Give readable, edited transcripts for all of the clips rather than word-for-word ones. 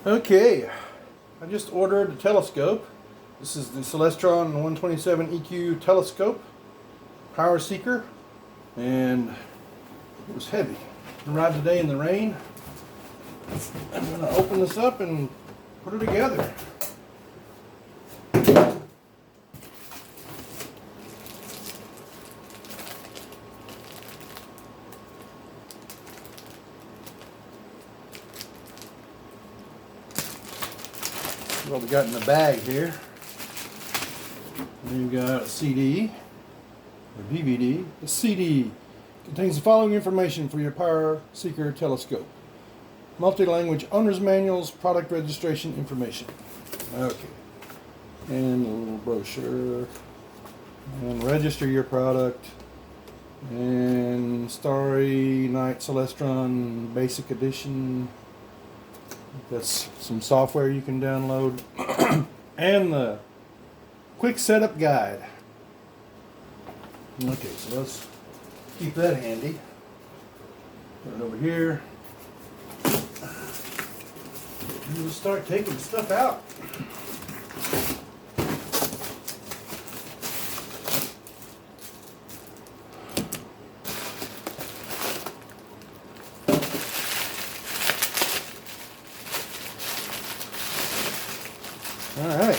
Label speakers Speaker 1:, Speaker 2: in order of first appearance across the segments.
Speaker 1: Okay, I just ordered a telescope. This is the Celestron 127 EQ telescope, Powerseeker, and it was heavy. It arrived today in the rain. I'm going to open this up and put it together. What we got in the bag here. We've got a CD, or DVD. The CD contains the following information for your Powerseeker telescope: multi-language owner's manuals, product registration information. Okay, and a little brochure, and register your product, and Starry Night Celestron Basic Edition. That's some software you can download, and the quick setup guide. Okay, so let's keep that handy. Put it over here. And we'll start taking stuff out. Alright,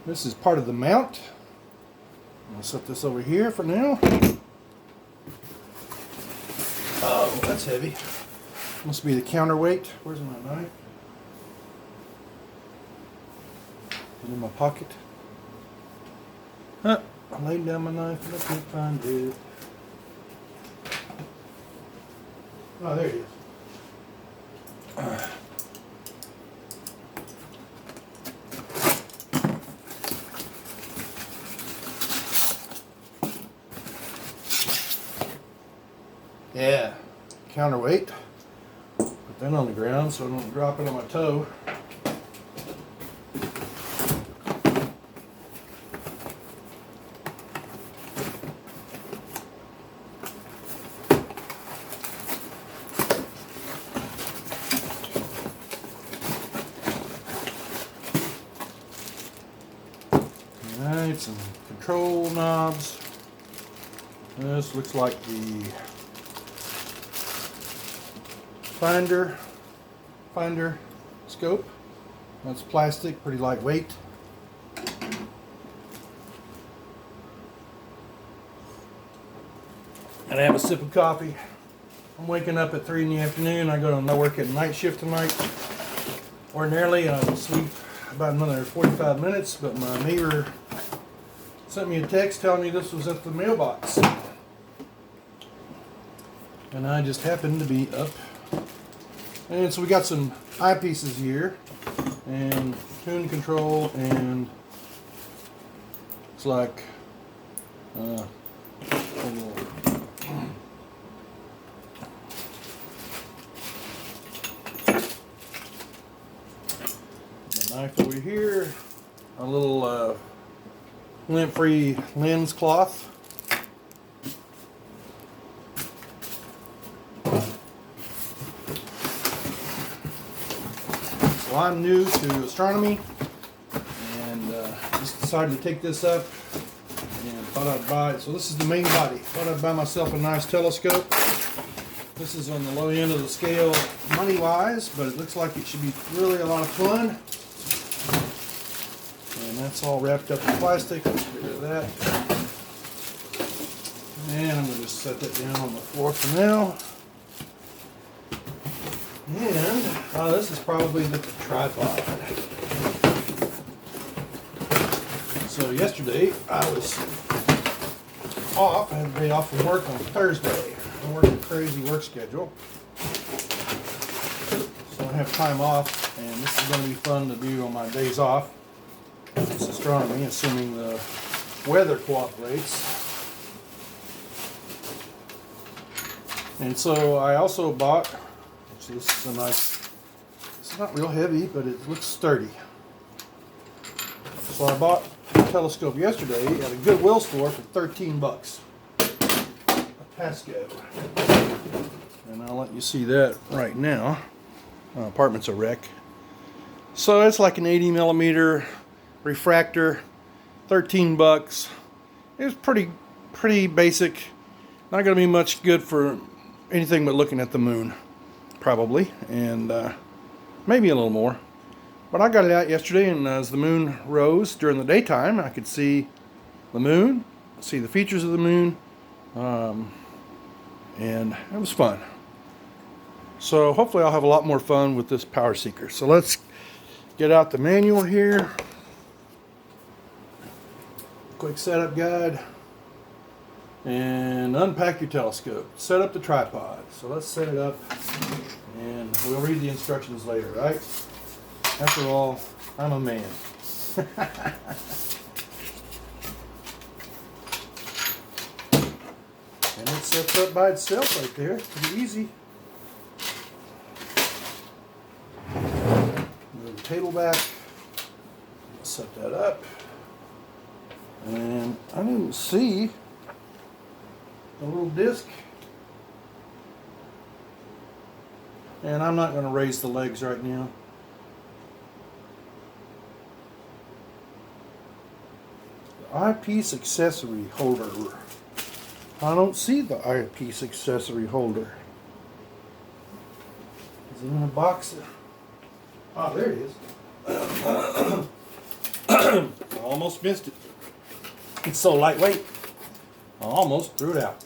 Speaker 1: this is part of the mount. I'll set this over here for now. Oh, that's heavy. Must be the counterweight. Where's my knife? Is it in my pocket? Huh, I laid down my knife and I can't find it. Oh, there it is. Yeah, counterweight. Put that on the ground so I don't drop it on my toe. Alright, some control knobs. This looks like the finder scope. That's plastic, pretty lightweight. And I have a sip of coffee. I'm waking up at 3 in the afternoon. I go to work at night shift tonight. Ordinarily I will sleep about another 45 minutes, but my neighbor sent me a text telling me this was at the mailbox. And I just happened to be up. And so we got some eyepieces here, and tune control, and it's like a little the knife over here, a little lint-free lens cloth. So I'm new to astronomy, and just decided to take this up and thought I'd buy it. So this is the main body. Thought I'd buy myself a nice telescope. This is on the low end of the scale money-wise, but it looks like it should be really a lot of fun. And that's all wrapped up in plastic. Let's get rid of that. And I'm going to just set that down on the floor for now. And this is probably the tripod. So yesterday I was off. I had a day off from work on Thursday. I work a crazy work schedule, so I have time off, and this is going to be fun to do on my days off. It's astronomy, assuming the weather cooperates. And so I also bought. So this is a nice, it's not real heavy, but it looks sturdy. So I bought a telescope yesterday at a Goodwill store for 13 bucks. A Pasco. And I'll let you see that right now. apartment's a wreck. So it's like an 80 millimeter refractor, 13 bucks. It's pretty basic. Not going to be much good for anything but looking at the moon, probably, and maybe a little more. But I got it out yesterday, and as the moon rose during the daytime, I could see the moon, see the features of the moon, and it was fun. So hopefully I'll have a lot more fun with this Powerseeker. So let's get out the manual here. Quick setup guide. And unpack your telescope. Set up the tripod. So let's set it up, and we'll read the instructions later, right? After all, I'm a man. And it sets up by itself right there. Pretty easy. Move the table back. Set that up. And I didn't see a little disc. And I'm not going to raise the legs right now. The eyepiece accessory holder. I don't see the eyepiece accessory holder. Is it in a box? Oh, there it is. I almost missed it. It's so lightweight. I almost threw it out.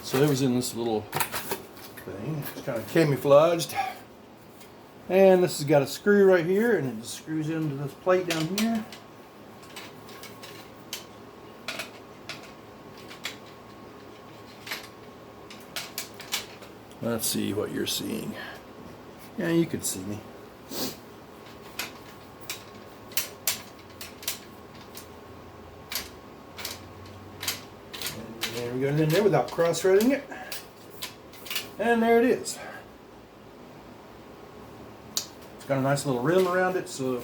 Speaker 1: So it was in this little thing. It's kind of camouflaged. And this has got a screw right here, and it just screws into this plate down here. Let's see what you're seeing. Yeah, you can see me. And there we go in there without cross-threading it. And there it is. It's got a nice little rim around it so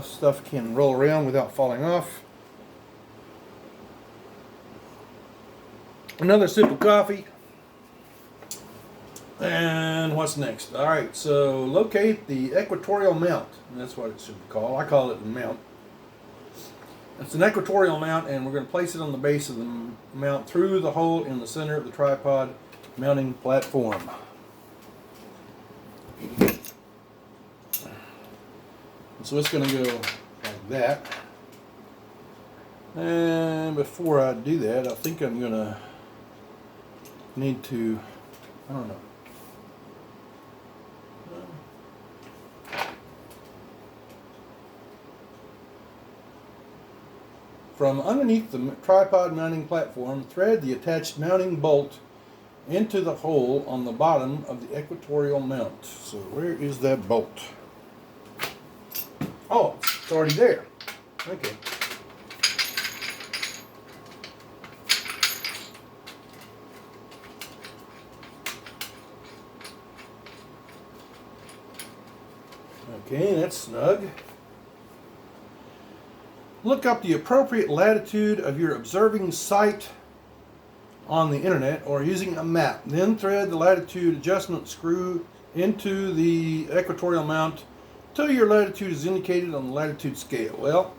Speaker 1: stuff can roll around without falling off. Another sip of coffee. And what's next? Alright, so locate the equatorial mount. That's what it should be called. I call it the mount. It's an equatorial mount, and we're going to place it on the base of the mount through the hole in the center of the tripod mounting platform. So it's going to go like that. And before I do that, I think I'm going to need to, I don't know. From underneath the tripod mounting platform, thread the attached mounting bolt into the hole on the bottom of the equatorial mount. So where is that bolt? Oh, it's already there. Okay. Okay, that's snug. Look up the appropriate latitude of your observing site on the internet or using a map. Then thread the latitude adjustment screw into the equatorial mount until your latitude is indicated on the latitude scale. Well,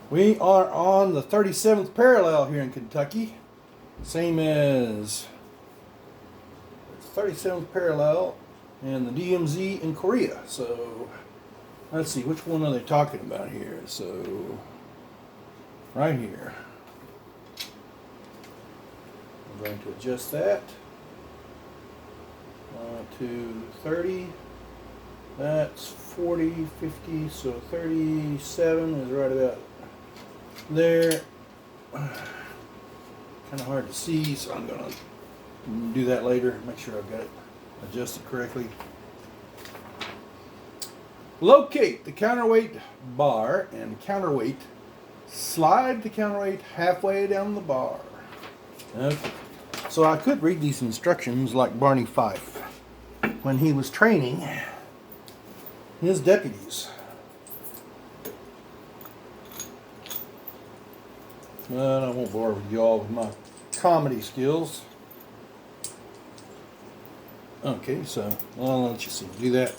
Speaker 1: we are on the 37th parallel here in Kentucky. Same as the 37th parallel and the DMZ in Korea. So let's see, which one are they talking about here? So, right here. I'm going to adjust that to 30. That's 40, 50, so 37 is right about there. Kind of hard to see, so I'm going to do that later. Make sure I've got it adjusted correctly. Locate the counterweight bar and counterweight. Slide the counterweight halfway down the bar. Okay. So I could read these instructions like Barney Fife when he was training his deputies. But I won't bore with y'all with my comedy skills. Okay, so I'll let you see. Do that.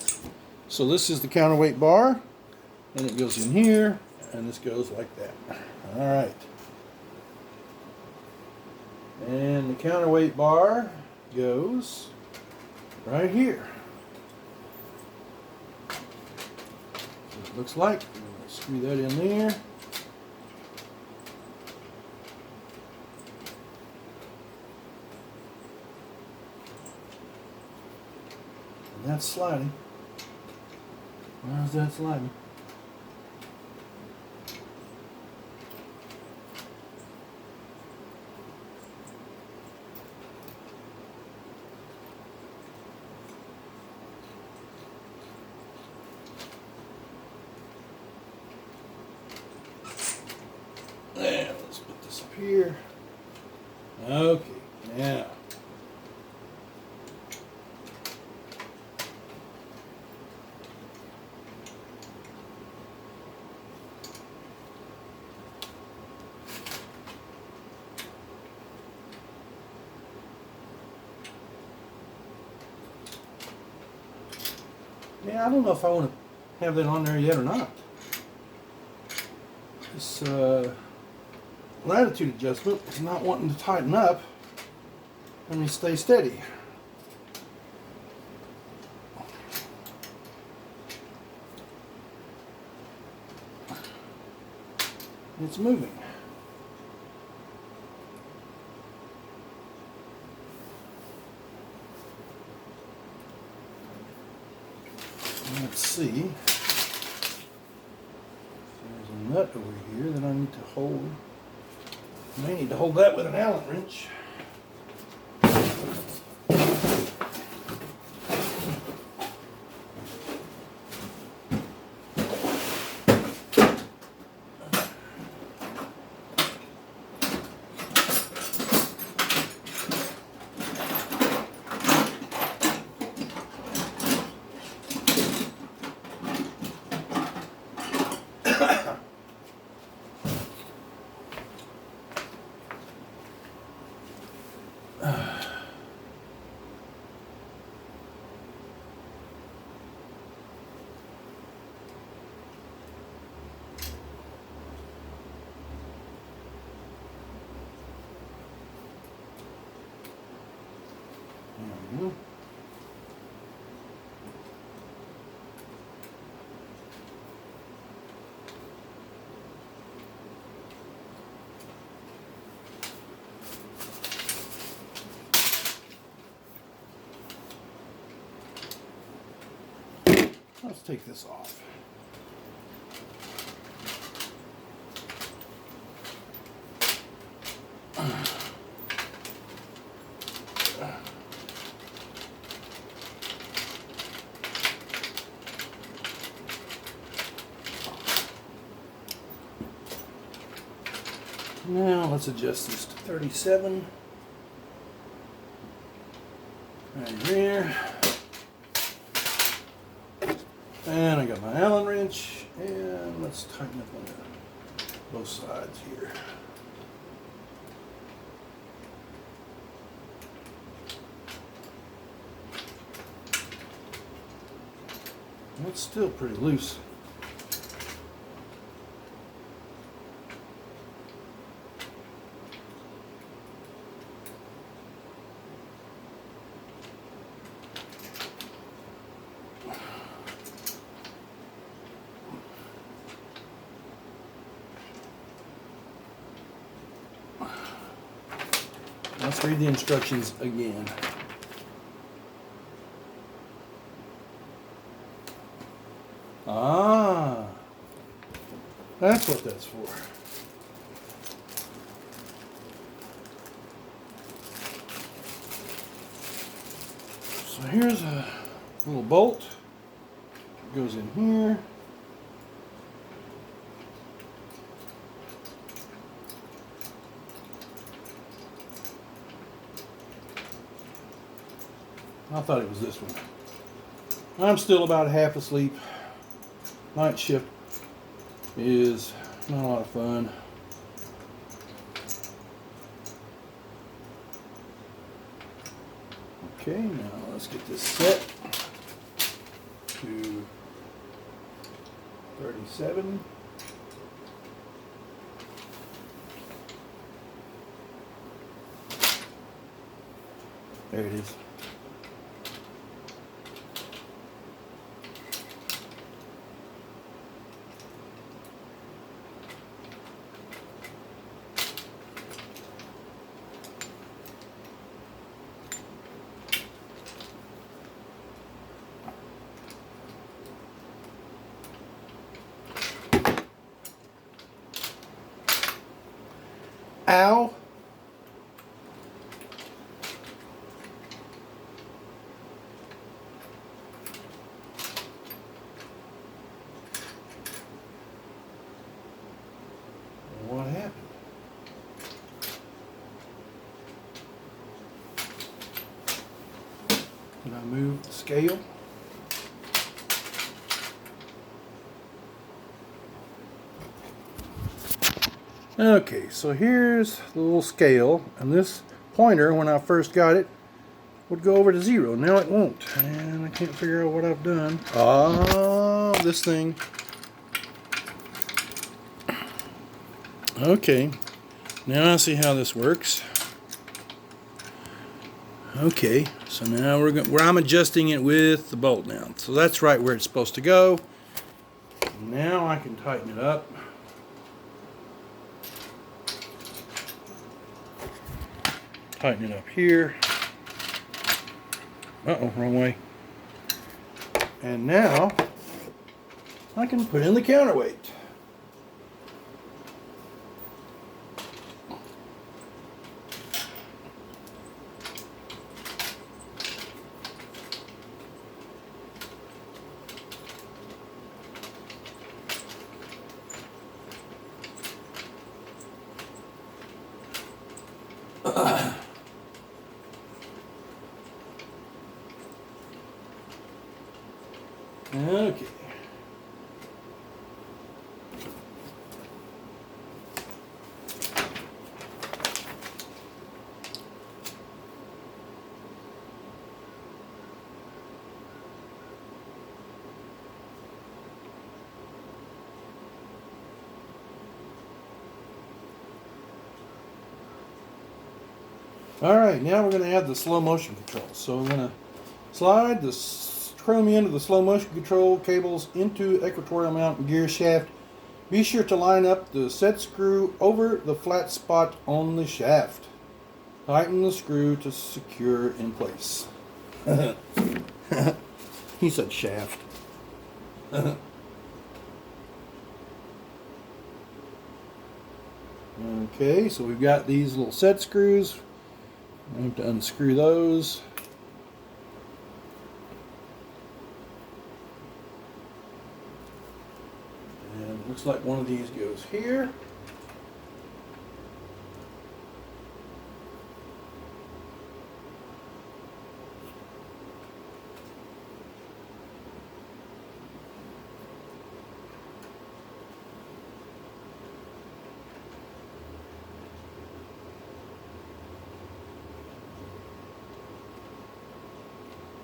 Speaker 1: So this is the counterweight bar, and it goes in here, and this goes like that. All right. And the counterweight bar goes right here. So it looks like. Screw that in there. And that's sliding. Where's that sliding? There, let's put this up here. Okay, now. Yeah, I don't know if I want to have that on there yet or not. This latitude adjustment is not wanting to tighten up. Let me stay steady. It's moving. Let's see. There's a nut over here that I need to hold. I may need to hold that with an Allen wrench. Let's take this off. Now let's adjust this to 37. Right here. And I got my Allen wrench, and let's tighten up on both sides here. It's still pretty loose. Let's read the instructions again. Ah, that's what that's for. So here's a little bolt. It goes in here. I thought it was this one. I'm still about half asleep. Night shift is not a lot of fun. Okay, now let's get this set to 37. There it is. Ow. What happened? Did I move the scale? Okay, so here's the little scale, and this pointer, when I first got it, would go over to 0. Now it won't, and I can't figure out what I've done. Oh, this thing. Okay, now I see how this works. Okay, so now I'm adjusting it with the bolt now. So that's right where it's supposed to go. Now I can tighten it up. Tighten it up here. Uh-oh, wrong way. And now I can put in the counterweight. Okay. All right, now we're going to add the slow motion control. So we're going to slide the chromium of the slow motion control cables into equatorial mount gear shaft. Be sure to line up the set screw over the flat spot on the shaft. Tighten the screw to secure in place. He said shaft. Okay, so we've got these little set screws. I have to unscrew those. And it looks like one of these goes here.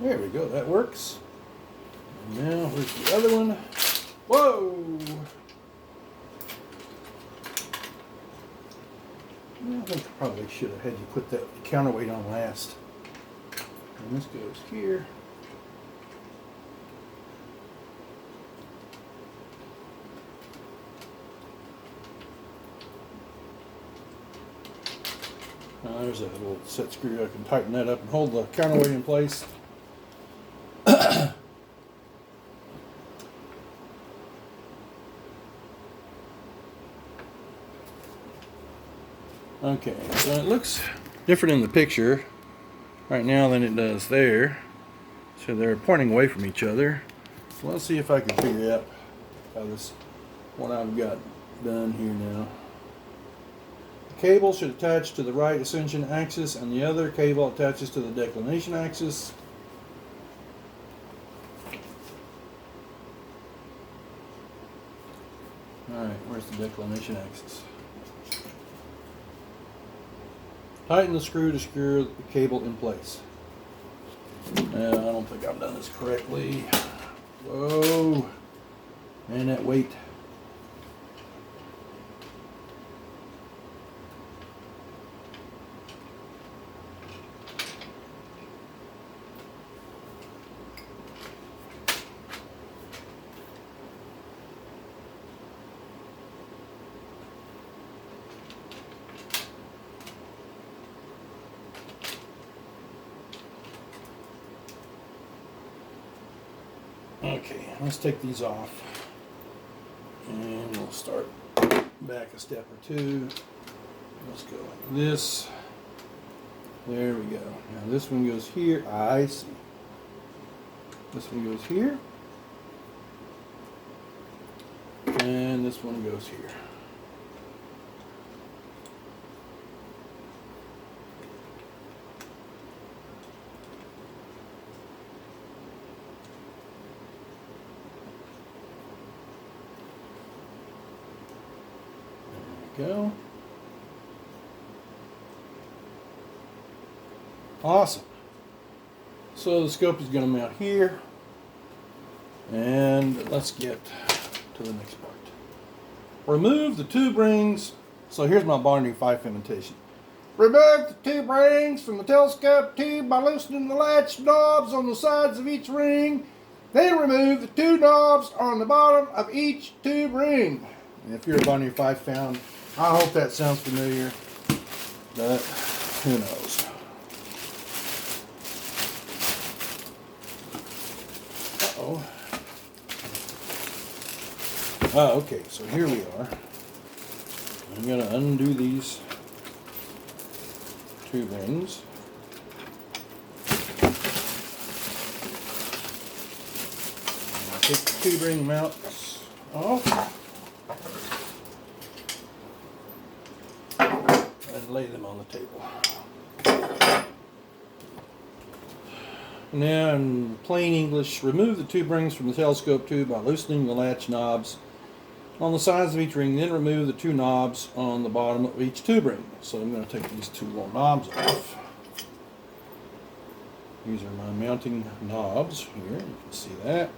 Speaker 1: There we go, that works. And now, where's the other one? Whoa! I think I probably should have had you put that counterweight on last. And this goes here. There's a little set screw. I can tighten that up and hold the counterweight in place. Okay, so it looks different in the picture right now than it does there. So they're pointing away from each other. So let's see if I can figure out how what I've got done here now. The cable should attach to the right ascension axis and the other cable attaches to the declination axis. Alright, where's the declination axis? Tighten the screw to secure the cable in place. I don't think I've done this correctly. Whoa. And that weight. Okay, let's take these off. And we'll start back a step or two. Let's go like this. There we go. Now this one goes here. I see. This one goes here. And this one goes here. Go. Awesome. So the scope is going to mount here, and let's get to the next part. Remove the tube rings. So here's my bonding 5 indentation. Remove the tube rings from the telescope tube by loosening the latch knobs on the sides of each ring. Then remove the 2 knobs on the bottom of each tube ring. And if you're a bonding 5 fan, I hope that sounds familiar, but who knows. Uh-oh. Oh, okay, so here we are. I'm going to undo these 2 rings. And I'll take the 2 ring mounts off. Lay them on the table. Now, in plain English, remove the 2 rings from the telescope tube by loosening the latch knobs on the sides of each ring, then remove the 2 knobs on the bottom of each tube ring. So I'm going to take these 2 little knobs off. These are my mounting knobs here, you can see that.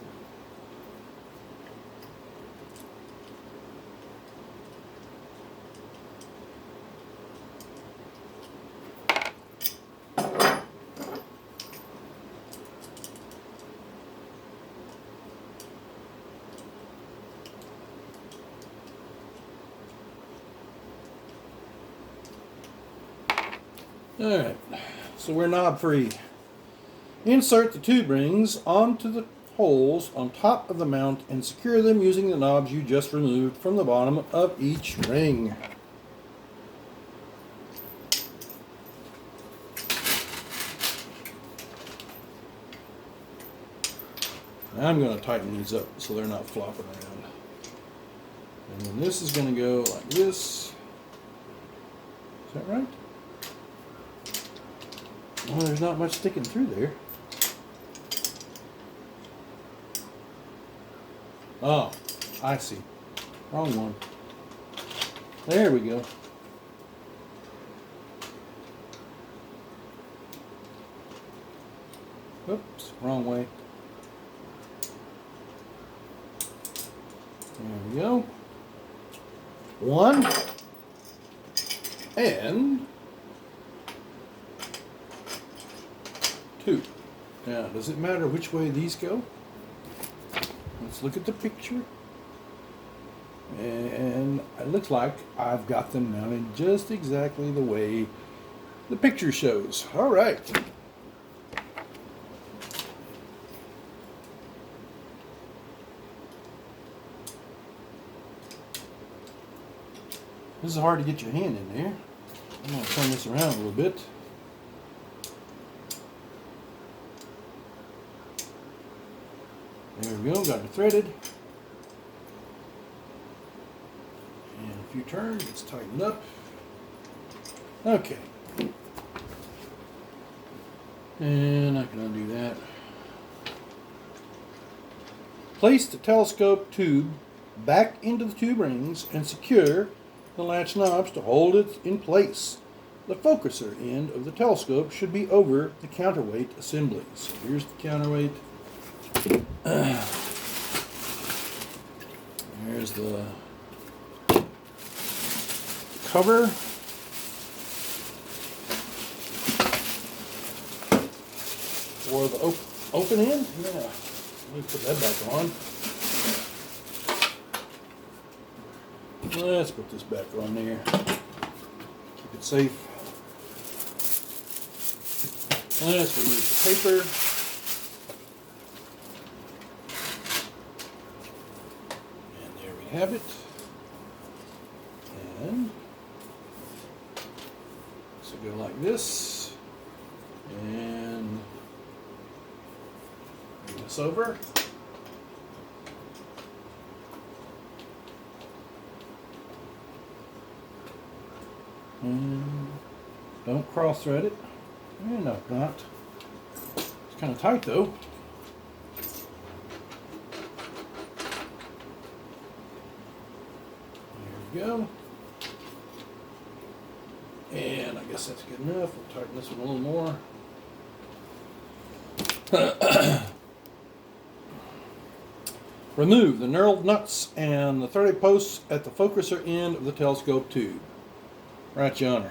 Speaker 1: Alright, so we're knob free. Insert the 2 rings onto the holes on top of the mount and secure them using the knobs you just removed from the bottom of each ring. I'm going to tighten these up so they're not flopping around. And then this is going to go like this. Is that right? Well, there's not much sticking through there. Oh, I see. Wrong one. There we go. Oops, wrong way. There we go. 1 and 2. Now, does it matter which way these go? Let's look at the picture. And it looks like I've got them mounted just exactly the way the picture shows. All right. This is hard to get your hand in there. I'm going to turn this around a little bit. There we go, got it threaded. And a few turns, it's tightened up. Okay. And I can undo that. Place the telescope tube back into the 2 rings and secure the latch knobs to hold it in place. The focuser end of the telescope should be over the counterweight assembly. So here's the counterweight. There's the cover. Or the open end? Yeah. Let me put that back on. Let's put this back on there. Keep it safe. Let's remove the paper. And there we have it. And this will go like this. And bring this over. And don't cross thread it. No, not. It's kind of tight though. There we go. And I guess that's good enough. We'll tighten this one a little more. Remove the knurled nuts and the threaded posts at the focuser end of the telescope tube. Right yonder.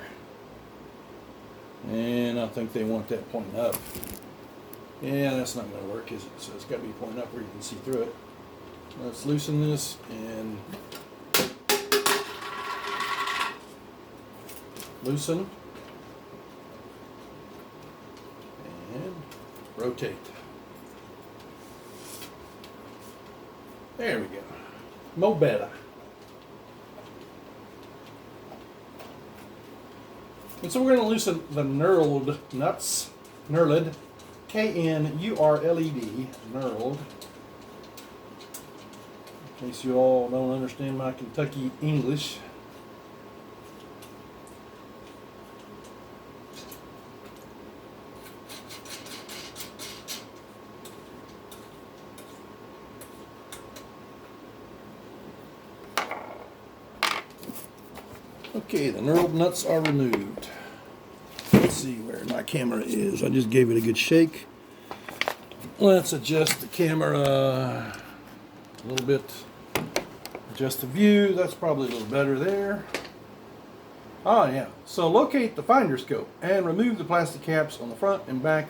Speaker 1: And I think they want that pointing up. Yeah, that's not going to work, is it? So it's got to be pointing up where you can see through it. Let's loosen this and loosen and rotate. There we go. Mo better. And so we're going to loosen the knurled nuts. Knurled. K-N-U-R-L-E-D. Knurled. In case you all don't understand my Kentucky English. Okay, the knurled nuts are removed. Let's see where my camera is. I just gave it a good shake. Let's adjust the camera a little bit. Adjust the view. That's probably a little better there. Ah, yeah. So locate the finder scope and remove the plastic caps on the front and back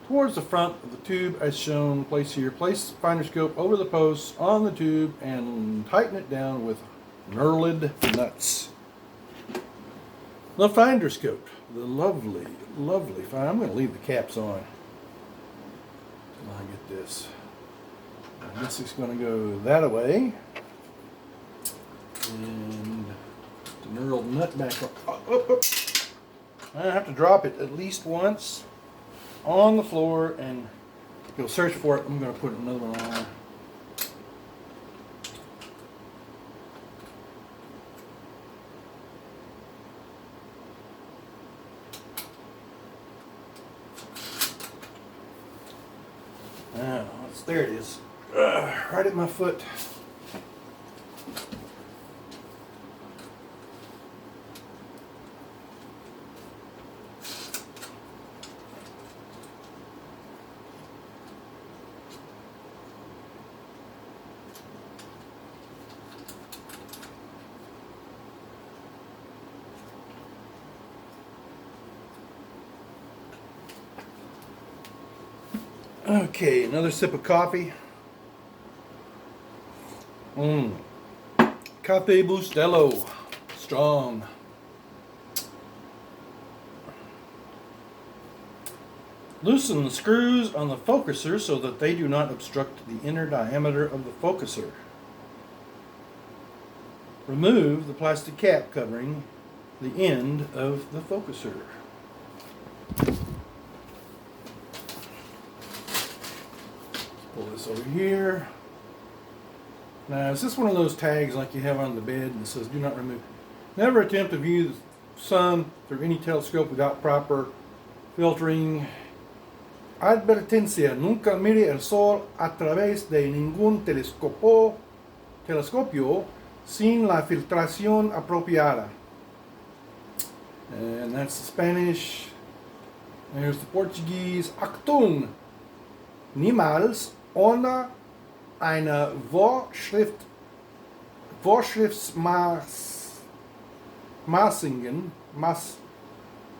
Speaker 1: towards the front of the tube as shown. Place here. Place the finder scope over the posts on the tube and tighten it down with knurled nuts. The finder scope, the lovely, lovely finder. I'm going to leave the caps on until I get this. And this is going to go that way. And the knurled nut back up. I have to drop it at least once on the floor and go search for it. I'm going to put another one on. Now, there it is, right at my foot. Okay, another sip of coffee. Cafe Bustelo. Strong. Loosen the screws on the focuser so that they do not obstruct the inner diameter of the focuser. Remove the plastic cap covering the end of the focuser. Pull this over here. Now, is this one of those tags like you have on the bed that says do not remove? Never attempt to view the sun through any telescope without proper filtering. Advertencia, nunca mire el sol a través de ningún telescopio sin la filtración apropiada. And that's the Spanish. There's the Portuguese. Achtung! Niemals ohne eine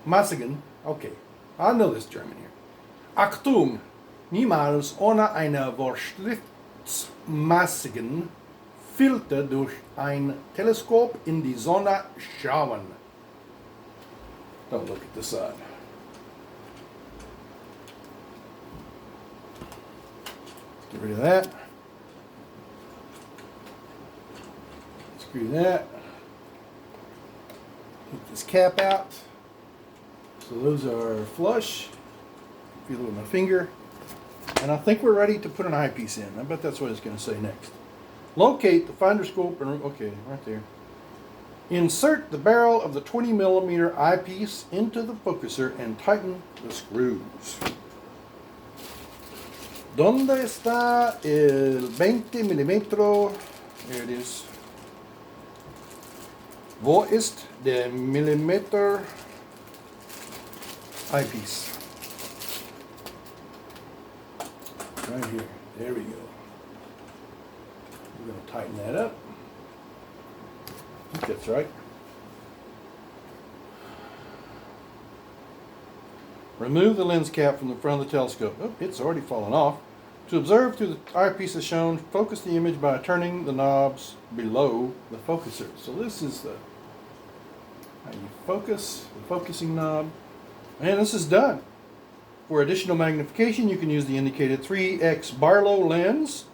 Speaker 1: Maßigen. Okay, I know this German here. Achtung! Niemals ohne eine vorschriftsmäßigen Filter durch ein Teleskop in die Sonne schauen. Don't look at the sun. Get rid of that. Screw that. Take this cap out. So those are flush. Feel it with my finger. And I think we're ready to put an eyepiece in. I bet that's what it's going to say next. Locate the finder scope and, okay, right there. Insert the barrel of the 20mm eyepiece into the focuser and tighten the screws. ¿Dónde está el 20mm? There it is. Wo ist der Millimeter eyepiece? Right here. There we go. We're going to tighten that up. I think that's right. Remove the lens cap from the front of the telescope. Oh, it's already fallen off. To observe through the eyepiece as shown, focus the image by turning the knobs below the focuser. So this is the how you focus, the focusing knob. And this is done. For additional magnification, you can use the indicated 3x Barlow lens.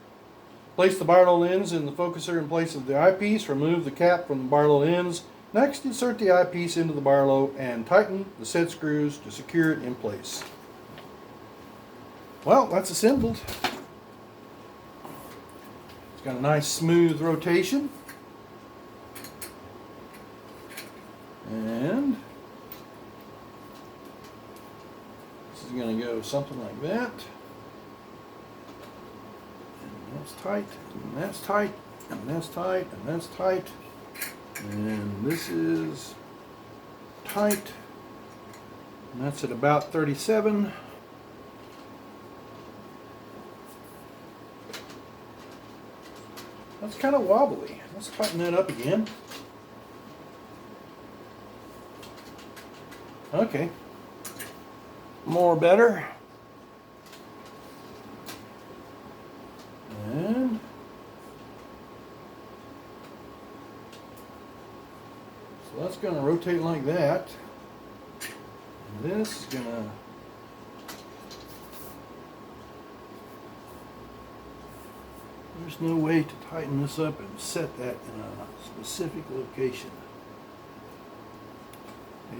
Speaker 1: Place the Barlow lens in the focuser in place of the eyepiece. Remove the cap from the Barlow lens. Next, insert the eyepiece into the Barlow and tighten the set screws to secure it in place. Well, that's assembled. It's got a nice smooth rotation. And this is going to go something like that. That's tight, and that's tight, and that's tight, and that's tight, and this is tight, and that's at about 37. That's kind of wobbly. Let's tighten that up again. Okay, more better. And so that's going to rotate like that. And this is going to there's no way to tighten this up and set that in a specific location.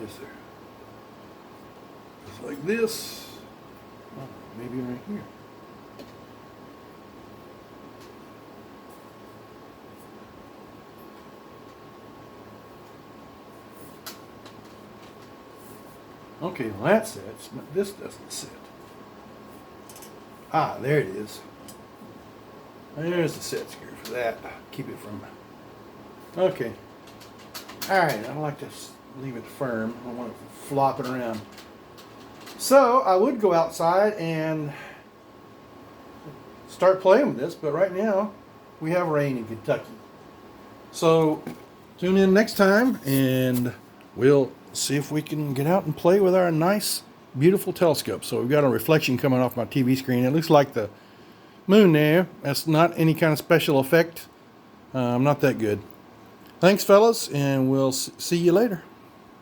Speaker 1: Yes, sir. It's like this. Oh, maybe right here. Okay, well that sets, but this doesn't set. Ah, there it is. There's the set screw for that. Keep it from. Okay. Alright, I like to leave it firm. I don't want it flopping around. So, I would go outside and start playing with this, but right now we have rain in Kentucky. So, tune in next time and we'll see if we can get out and play with our nice, beautiful telescope. So we've got a reflection coming off my TV screen. It looks like the moon there. That's not any kind of special effect. I'm not that good. Thanks, fellas, and we'll see you later.